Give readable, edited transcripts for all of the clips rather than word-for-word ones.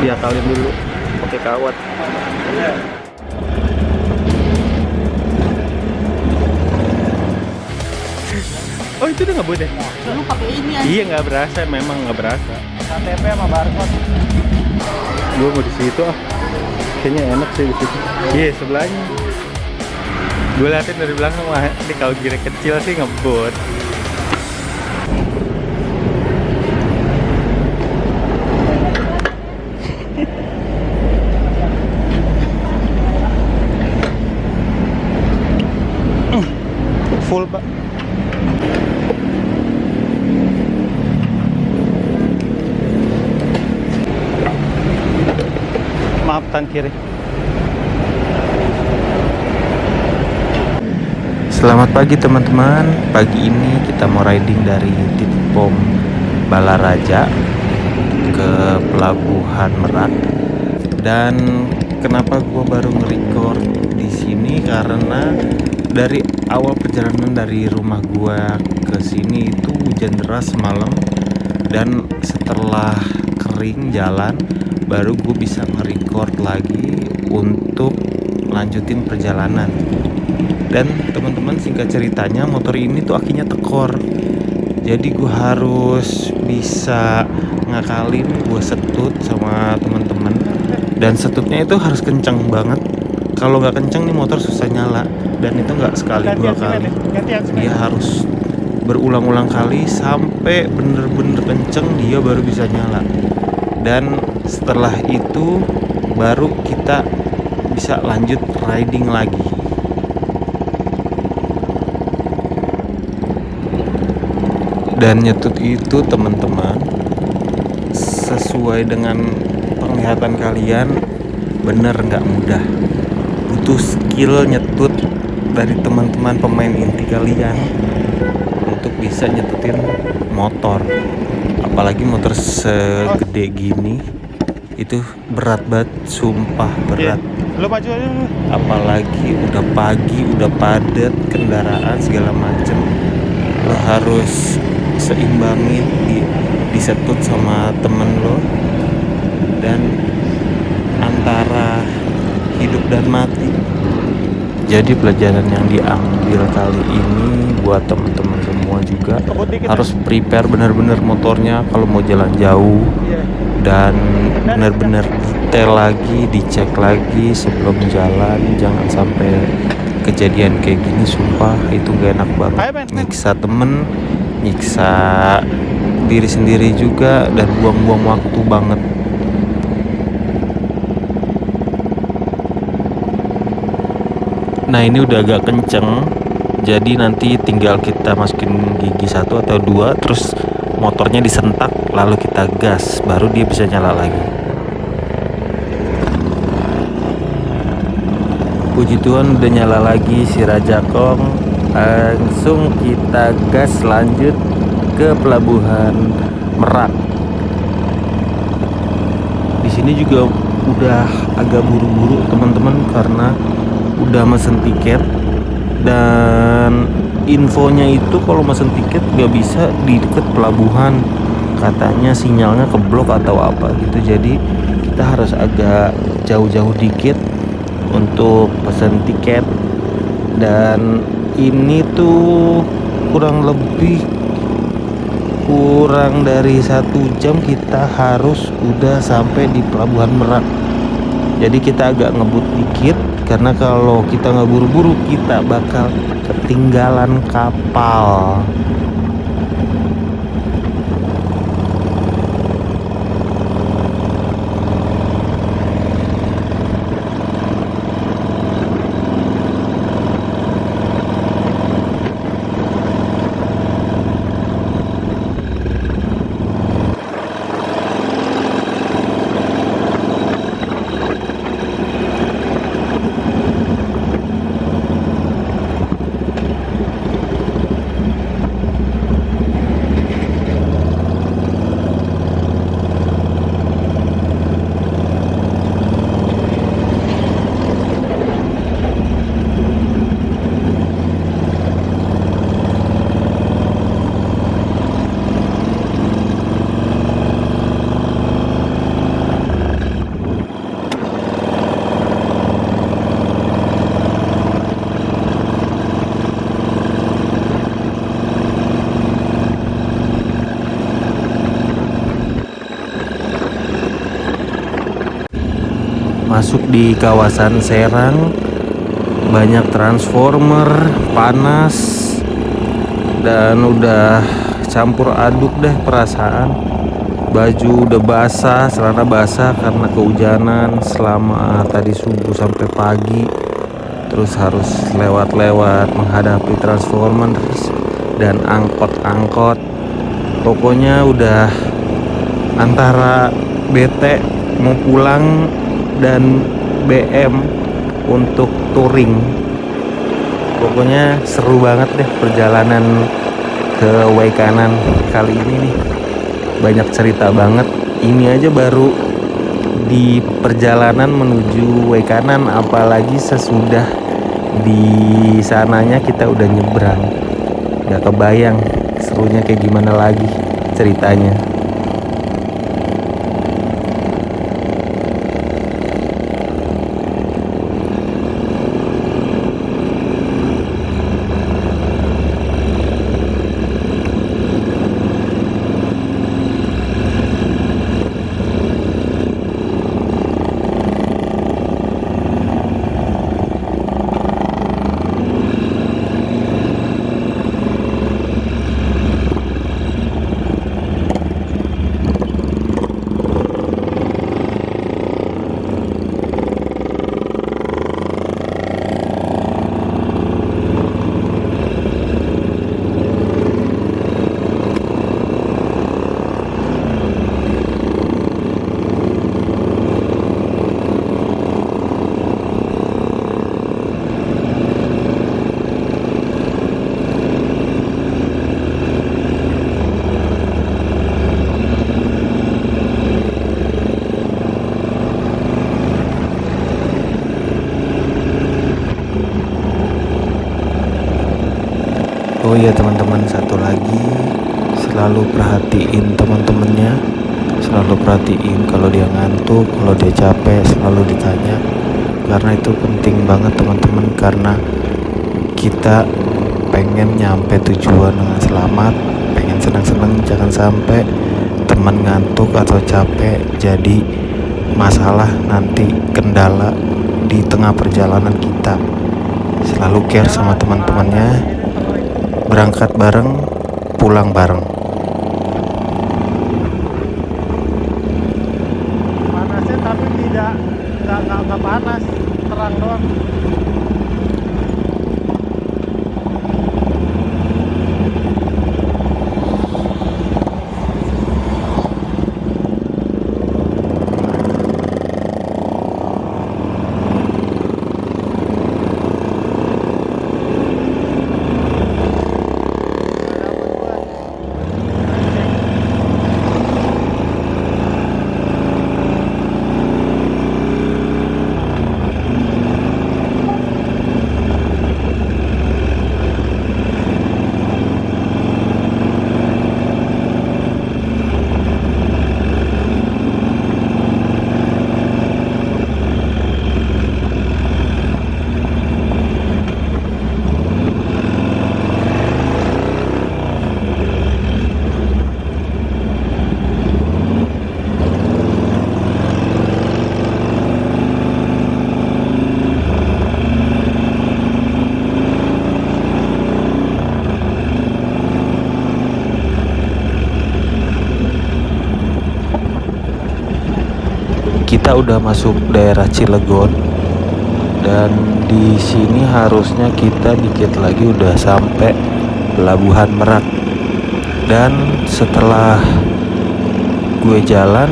diakalin dulu pakai kawat. Oh itu udah nggak boleh? Lu pakai ini aja. Iya nggak berasa, memang nggak berasa. KTP sama barcode. Gue mau di situ ah, kayaknya enak sih di situ. Iya sebelahnya. Gue liatin dari belakang, wah ini kalau kira kecil sih ngebut. Full pak. Maaf tan kiri. Selamat pagi teman-teman. Pagi ini kita mau riding dari titik pom Balaraja ke Pelabuhan Merak. Dan kenapa gue baru nge-record di sini karena dari awal perjalanan dari rumah gue ke sini itu hujan deras semalam, dan setelah kering jalan baru gue bisa nge-record lagi untuk lanjutin perjalanan. Dan teman-teman, singkat ceritanya motor ini tuh akinya tekor, jadi gue harus bisa ngakalin, gue setut sama teman-teman, dan setutnya itu harus kencang banget. Kalau nggak kencang nih motor susah nyala, dan itu nggak sekali dua kali, dia harus berulang-ulang kali sampai bener-bener kenceng dia baru bisa nyala. Dan setelah itu baru kita bisa lanjut riding lagi. Dan nyetut itu teman-teman, sesuai dengan penglihatan kalian, bener nggak mudah. Butuh skill nyetut dari teman-teman pemain inti kalian untuk bisa nyetutin motor. Apalagi motor segede gini, itu berat banget, sumpah berat. Lu maju aja lu. Apalagi udah pagi, udah padat kendaraan segala macem, lo harus seimbangin disetut sama temen lo, dan antara hidup dan mati. Jadi pelajaran yang diambil kali ini buat teman-teman semua juga harus prepare benar-benar motornya kalau mau jalan jauh, dan benar-benar detail lagi, dicek lagi sebelum jalan. Jangan sampai kejadian kayak gini, sumpah itu gak enak banget. Nyiksa temen, nyiksa diri sendiri juga, dan buang-buang waktu banget. Nah ini udah agak kenceng, jadi nanti tinggal kita masukin gigi 1 atau 2, terus motornya disentak, lalu kita gas, baru dia bisa nyala lagi. Puji Tuhan udah nyala lagi si Rajakong. Langsung kita gas lanjut ke Pelabuhan Merak. Di sini juga udah agak buru-buru teman-teman karena udah mesen tiket, dan infonya itu kalau mesen tiket gak bisa di deket pelabuhan, katanya sinyalnya keblok atau apa gitu. Jadi kita harus agak jauh-jauh dikit untuk pesen tiket, dan ini tuh kurang dari 1 jam kita harus udah sampai di Pelabuhan Merak. Jadi kita agak ngebut dikit, karena kalau kita nggak buru-buru kita bakal ketinggalan kapal. masuk di kawasan Serang, banyak transformer, panas, dan udah campur aduk deh perasaan. Baju udah basah, celana basah karena kehujanan selama tadi subuh sampai pagi. Terus harus lewat-lewat menghadapi transformer dan angkot-angkot. Pokoknya udah antara bete mau pulang dan BM untuk touring. Pokoknya seru banget deh perjalanan ke Waikanan kali ini nih. Banyak cerita banget. Ini aja baru di perjalanan menuju Waikanan, apalagi sesudah di sananya kita udah nyebrang. Gak kebayang serunya kayak gimana lagi ceritanya. Oh iya teman-teman, satu lagi, selalu perhatiin teman-temannya, selalu perhatiin kalau dia ngantuk, kalau dia capek, selalu ditanya, karena itu penting banget teman-teman, karena kita pengen nyampe tujuan dengan selamat, pengen senang-senang, jangan sampai teman ngantuk atau capek jadi masalah nanti, kendala di tengah perjalanan kita. Selalu care sama teman-temannya, berangkat bareng, pulang bareng. Panasnya tapi nggak panas, terang doang. Kita udah masuk daerah Cilegon, dan di sini harusnya kita dikit lagi udah sampai Pelabuhan Merak. Dan setelah gue jalan,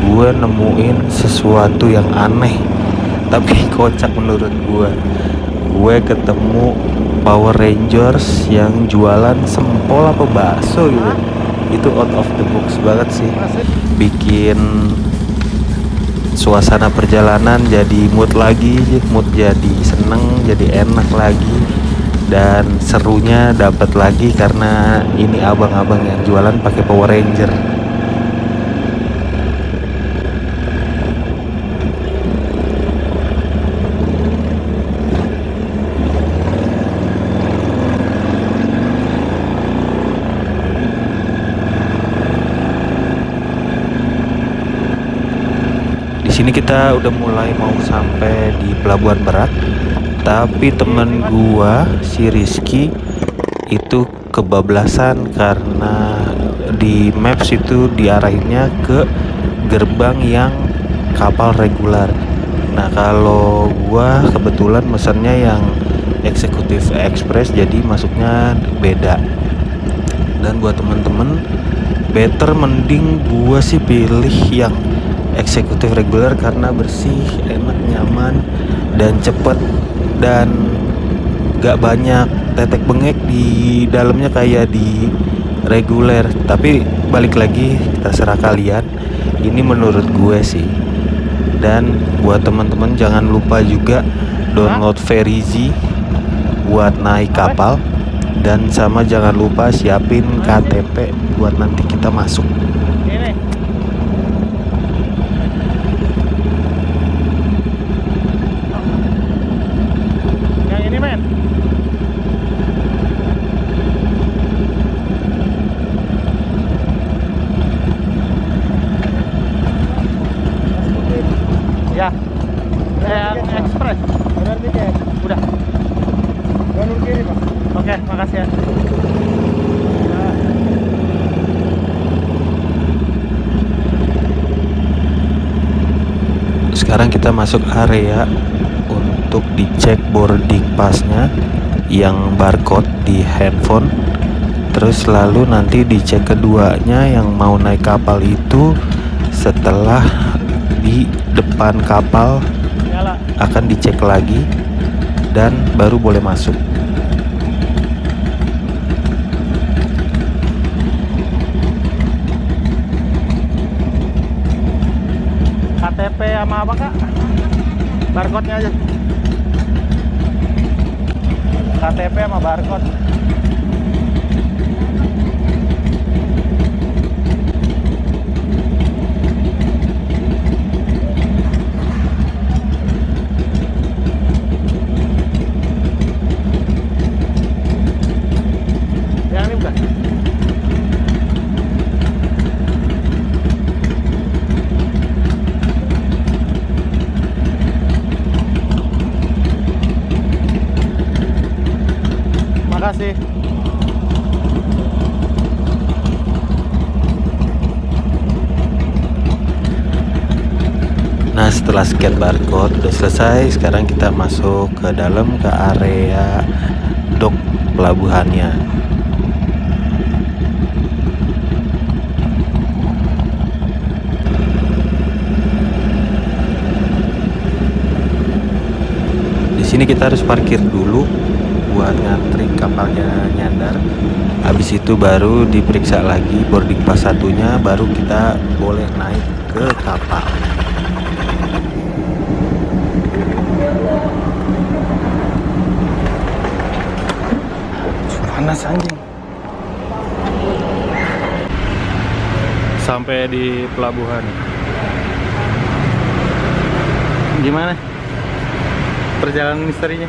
gue nemuin sesuatu yang aneh tapi kocak menurut gue. Gue ketemu Power Rangers yang jualan sempol apa bakso gitu. Itu out of the box banget sih, bikin suasana perjalanan jadi mood lagi, mood jadi seneng, jadi enak lagi, dan serunya dapat lagi karena ini abang-abang yang jualan pakai Power Ranger. Di sini kita udah mulai mau sampai di Pelabuhan Merak, tapi temen gua si Rizky itu kebablasan karena di maps itu diarahinnya ke gerbang yang kapal reguler. Nah kalau gua kebetulan mesennya yang eksekutif express, jadi masuknya beda. Dan buat temen-temen, better mending gua sih pilih yang eksekutif reguler karena bersih, enak, nyaman, dan cepet, dan gak banyak tetek bengek di dalamnya kayak di reguler. Tapi balik lagi, terserah kalian, ini menurut gue sih. Dan buat teman-teman jangan lupa juga download Verizi buat naik kapal, dan sama jangan lupa siapin KTP buat nanti kita masuk. Ini. Yang ini men. Ya. Yang ekspres. Udah tiket. Udah. Jalur kiri pak. Oke, makasih ya. Sekarang kita masuk area untuk dicek boarding passnya yang barcode di handphone. Terus lalu nanti dicek keduanya yang mau naik kapal itu setelah di depan kapal Nyala. akan dicek lagi dan baru boleh masuk. KTP sama apa kak? Barcode-nya aja. KTP sama barcode. Yang ini bukan? Makasih. Nah setelah scan barcode udah selesai, sekarang kita masuk ke dalam ke area dock pelabuhannya. Di sini kita harus parkir dulu buat ngantri kapalnya nyandar. Habis itu baru diperiksa lagi boarding pass satunya, baru kita boleh naik ke kapal. Panas anjing. Sampai di pelabuhan. Gimana perjalanan misterinya?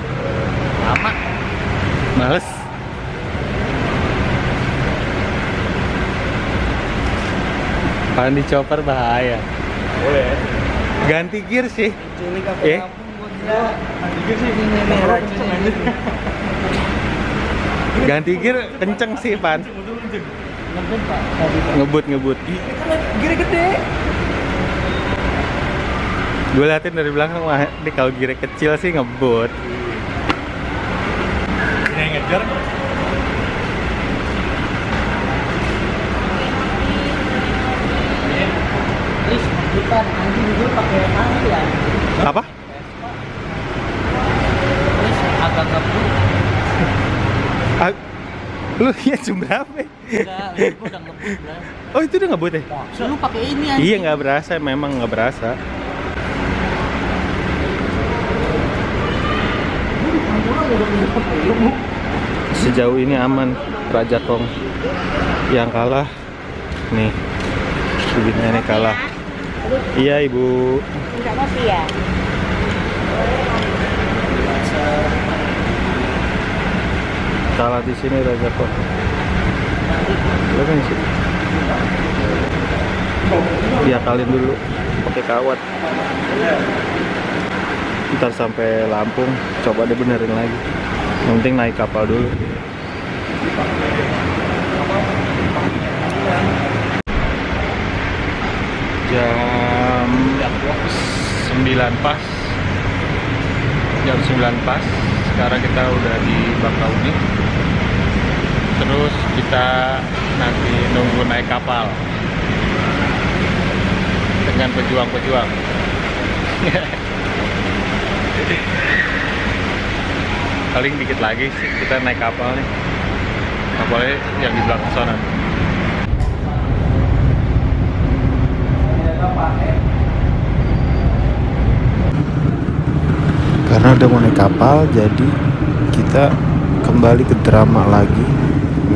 Lama. Males. Pan di chopper bahaya. Boleh. Ganti gear sih. Ganti gear kenceng sih Pan. Ngebut. Gini gede. Gue liatin dari belakang, wah ini kalau gear kecil sih ngebut. Ini yang ngejar. Kita nanti juga pakai tangan ya. Apa? Agak ngebut. Lu lihat jam berapa? Udah ngebut lah. Oh itu udah ngebut ya? Lu pakai ini aja. Iya nggak berasa, memang nggak berasa. Sejauh ini aman Raja Tong. Yang kalah nih, ibu nenek kalah. Iya ibu. Enggak kopi ya? Kalah di sini Raja Tong. Lo kan sih. Diakalin dulu. pakai kawat. Ntar sampai Lampung coba deh benerin lagi. Yang penting naik kapal dulu. Jam 9 pas. Jam 9 pas. Sekarang kita udah di Bakauni. Terus kita nanti nunggu naik kapal dengan pejuang-pejuang. Paling dikit lagi sih kita naik kapal nih. Kapalnya yang di belakang sana. Karena udah mau naik kapal, jadi kita kembali ke drama lagi,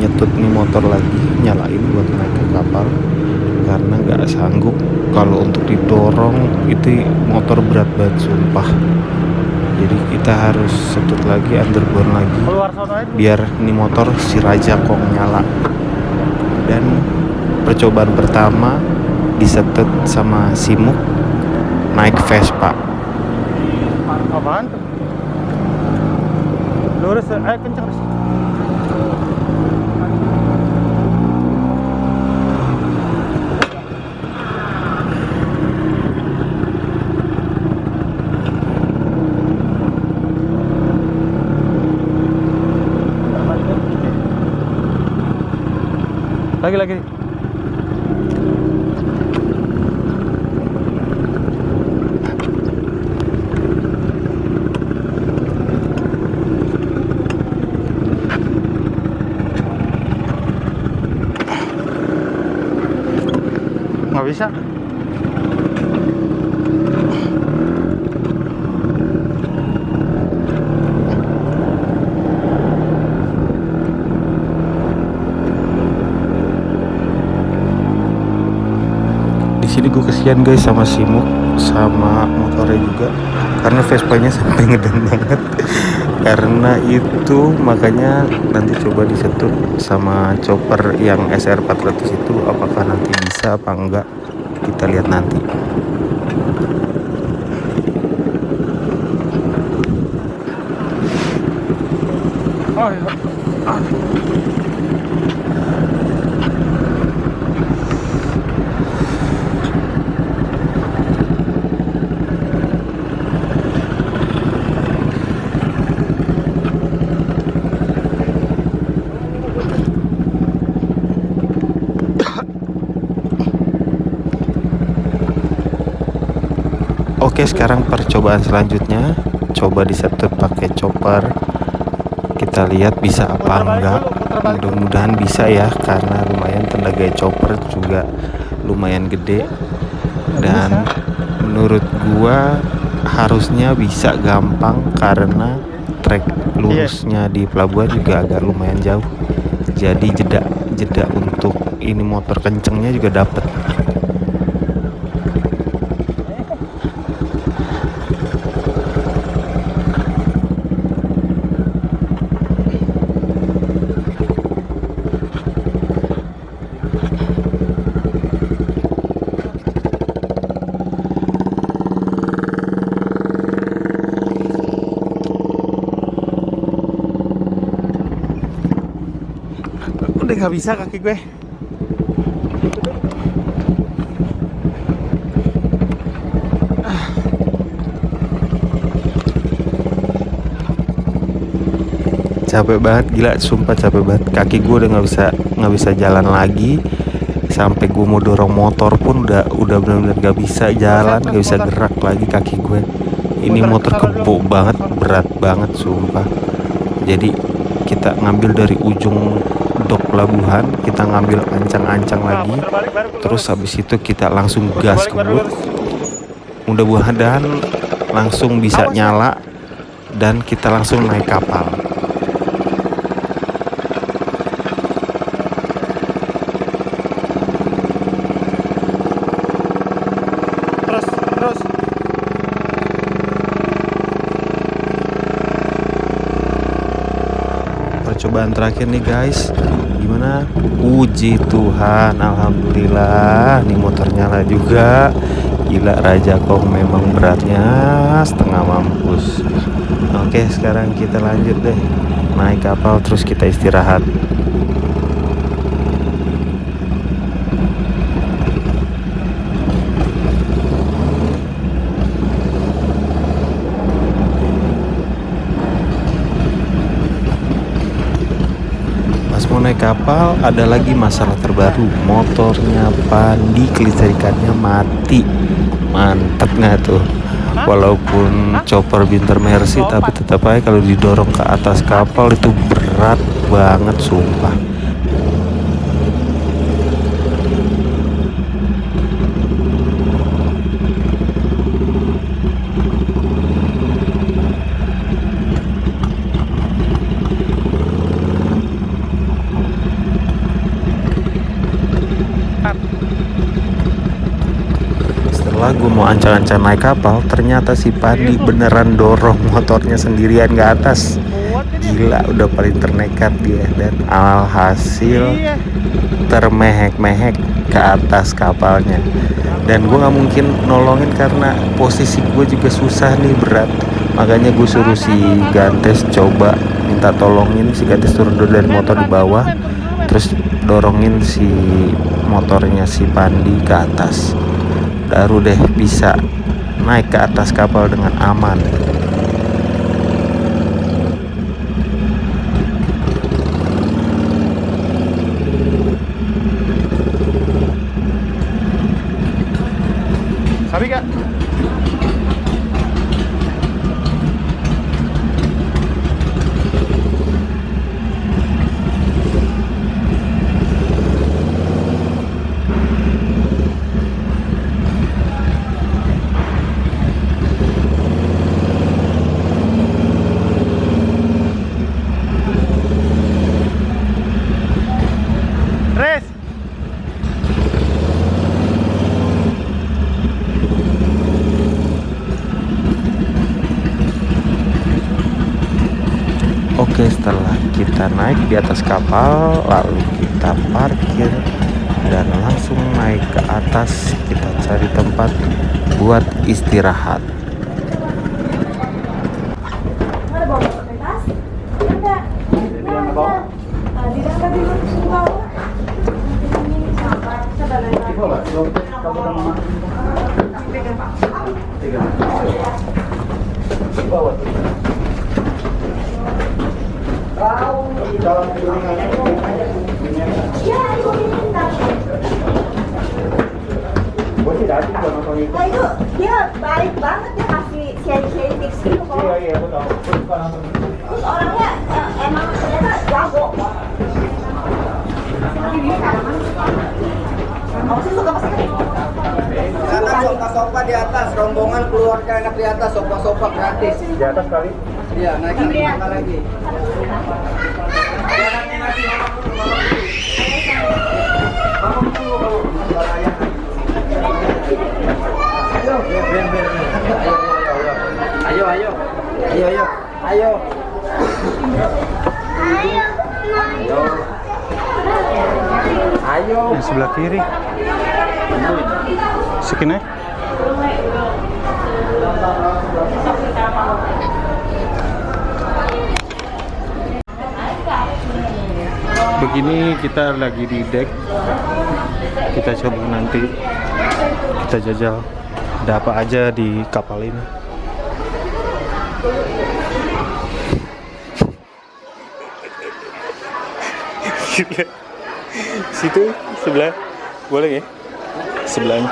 nyetut nih motor lagi, nyalain buat naik ke kapal. Karena nggak sanggup kalau untuk didorong, itu motor berat banget sumpah. Jadi kita harus setut lagi, underborn lagi, biar nih motor si Raja Kong nyala. Dan percobaan pertama disetut sama Simuk naik Vespa. Apaan tuh? Lurus, ayo kencang terus. Lagi. Nggak bisa. Di sini gue kesian guys sama Simuk, sama motornya juga, karena Vespanya sampai ngeden banget. Karena itu makanya nanti coba disetut sama chopper yang SR400 itu, apakah nanti bisa apa enggak, kita lihat nanti. Oh iya. Oke, sekarang percobaan selanjutnya, coba disetut pakai chopper. Kita lihat bisa apa enggak. Mudah-mudahan bisa ya, karena lumayan tenaga chopper juga lumayan gede. Dan menurut gua harusnya bisa gampang, karena trek lurusnya di pelabuhan juga agak lumayan jauh. Jadi jeda untuk ini motor kencengnya juga dapet. Udah nggak bisa kaki gue. Capek banget, gila, sumpah capek banget. Kaki gue udah nggak bisa jalan lagi. Sampai gue mau dorong motor pun udah benar-benar nggak bisa jalan, nggak bisa gerak lagi kaki gue. Ini motor kebo banget, berat banget sumpah. Jadi kita ngambil dari ujung dok pelabuhan, kita ngambil ancang-ancang lagi. Terus habis itu kita langsung gas kebut. Mudah-mudahan langsung bisa nyala dan kita langsung naik kapal. Terus. Percobaan terakhir nih guys, gimana? Puji Tuhan, alhamdulillah, nih motor nyala juga. Gila, Raja Kong memang beratnya setengah mampus. Oke, sekarang kita lanjut deh naik kapal, terus kita istirahat. Mau naik kapal ada lagi masalah terbaru, motornya Pandi kelistrikannya mati. Mantep nggak tuh? Walaupun chopper Binter Mercy, tapi tetap aja kalau didorong ke atas kapal itu berat banget sumpah. Setelah gue mau ancang-ancang naik kapal, ternyata si Pandi beneran dorong motornya sendirian ke atas. Gila, udah paling ternekat dia, dan alhasil termehek-mehek ke atas kapalnya. Dan gue gak mungkin nolongin karena posisi gue juga susah nih, berat. Makanya gue suruh si Gantes coba minta tolongin, si Gantes turun dulu dari motor di bawah, terus dorongin si motornya si Pandi ke atas. Baru deh bisa naik ke atas kapal dengan aman. Sabi kak. Res. Oke, setelah kita naik di atas kapal, lalu kita parkir dan langsung naik ke atas. Kita cari tempat buat istirahat. Ada bawa kertas? Ada. Di dalam di bawah. Ini sabar. Nah itu dia baik banget, dia kasih sharing tips gitu kok. Terus orangnya emang ternyata jago. Kamu sih suka pasti kan? Sofa di atas, rombongan keluarga enak di atas, sofa gratis. Di atas kali. Iya, naik lagi. Ayo. Di sebelah kiri. Sekine. Begini kita lagi di deck. Kita coba nanti kita jajal ada apa aja di kapal ini. Situ sebelah boleh ya? Sebelahnya.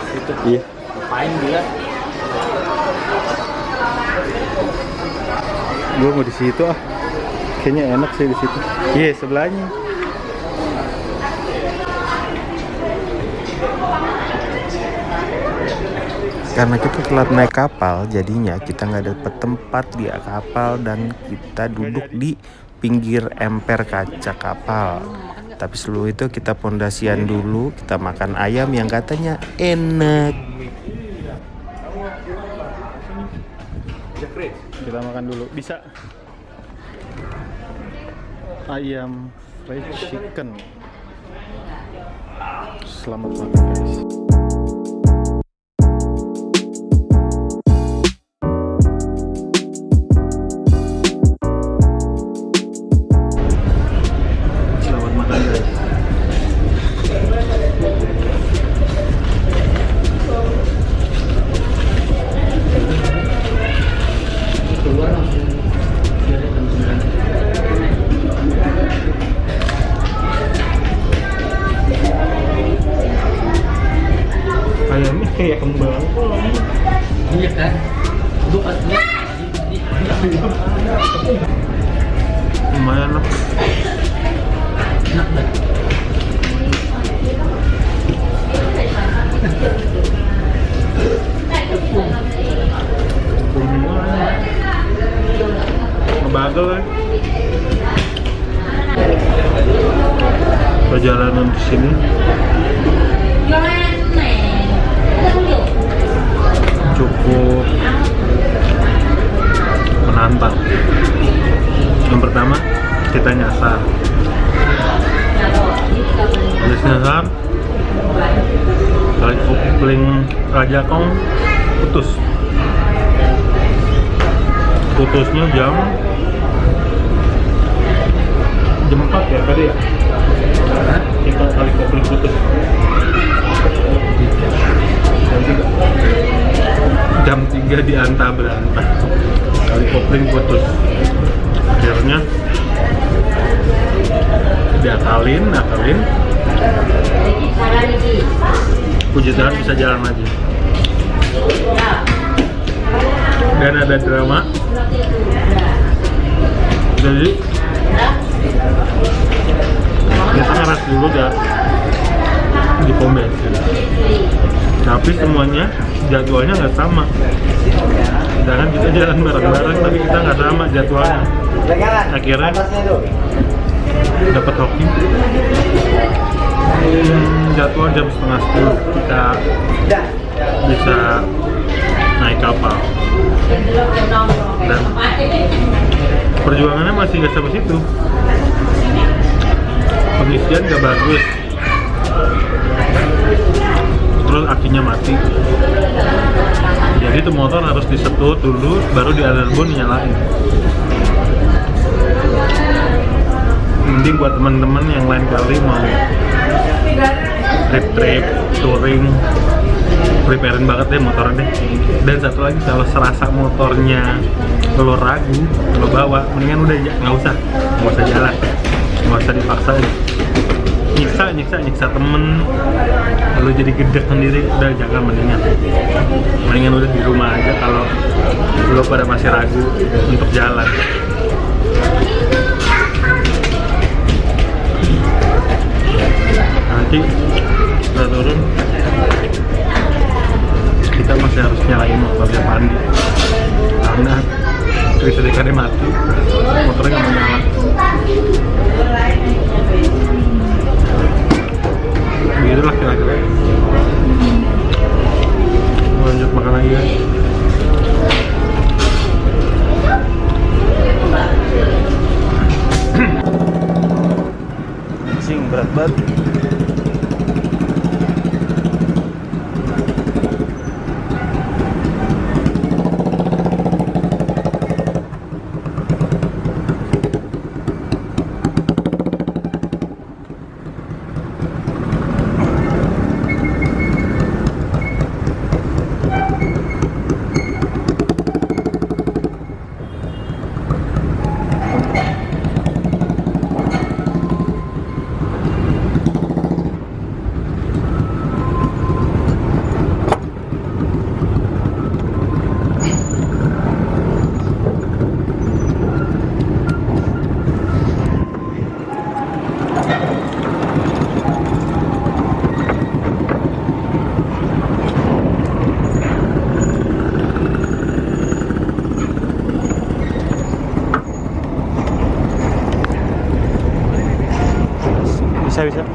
Situ. Iya. Ngapain dia? Gue mau di situ ah. Kayaknya enak sih di situ. Iya, sebelahnya. Karena kita telat naik kapal, jadinya kita nggak dapet tempat di kapal dan kita duduk di pinggir emper kaca kapal. Tapi sebelum itu kita pondasian dulu, kita makan ayam yang katanya enak. Kita makan dulu. Bisa. Ayam fried chicken. Selamat makan guys. Iya kan? Itu asli. Lumayan lah. Enak dah. Ngebagel kan? Perjalanan di sini cukup menantang. Yang pertama kita nyasar. Habis nyasar, kali kopling Raja Kong putus. Putusnya jam 4 ya tadi ya? Kita kali kopling putus jam 3 di anta berantah, kali kopling putus. Akhirnya diakalin, puji Tuhan bisa jalan lagi. Dan ada drama, jadi kita ngeras dulu di pom bensin, tapi semuanya jadwalnya nggak sama. Sedangkan kita jalan bareng-bareng tapi kita nggak sama jadwalnya. Akhirnya dapat hoki, jadwal jam 9:30 kita bisa naik kapal, dan perjuangannya masih nggak sampai situ. Pengisian nggak bagus, terus akinya mati, jadi tuh motor harus disetut dulu baru di underbone nyalain. Mending buat teman-teman yang lain kali mau trip touring, preparein banget deh motornya deh. Dan satu lagi, kalau serasa motornya lo ragu, lo bawa, mendingan udah nggak usah jalan, nggak usah dipaksain. Nyiksa temen, lo jadi gedek sendiri, udah jangan, mendingan udah di rumah aja kalau lo pada masih ragu untuk jalan. Nanti setelah turun kita masih harus nyalain motornya Pandi karena listrikannya mati, motornya nggak mau nyala. Begitulah kira-kira. Lanjut makan lagi ya. Anjing berat banget. Bisa.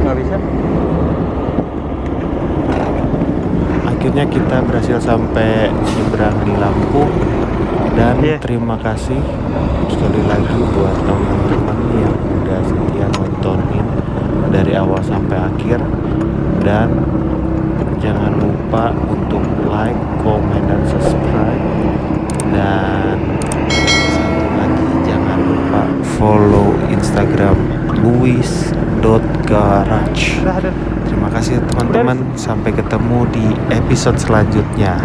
Nggak bisa. Akhirnya kita berhasil sampai nyebrang di Lampung. Dan terima kasih sekali lagi buat teman-teman yang udah setia nontonin dari awal sampai akhir. Dan jangan lupa untuk like, comment, dan subscribe. Dan satu lagi, jangan lupa follow Instagram luis.garage. Terima kasih teman-teman, sampai ketemu di episode selanjutnya.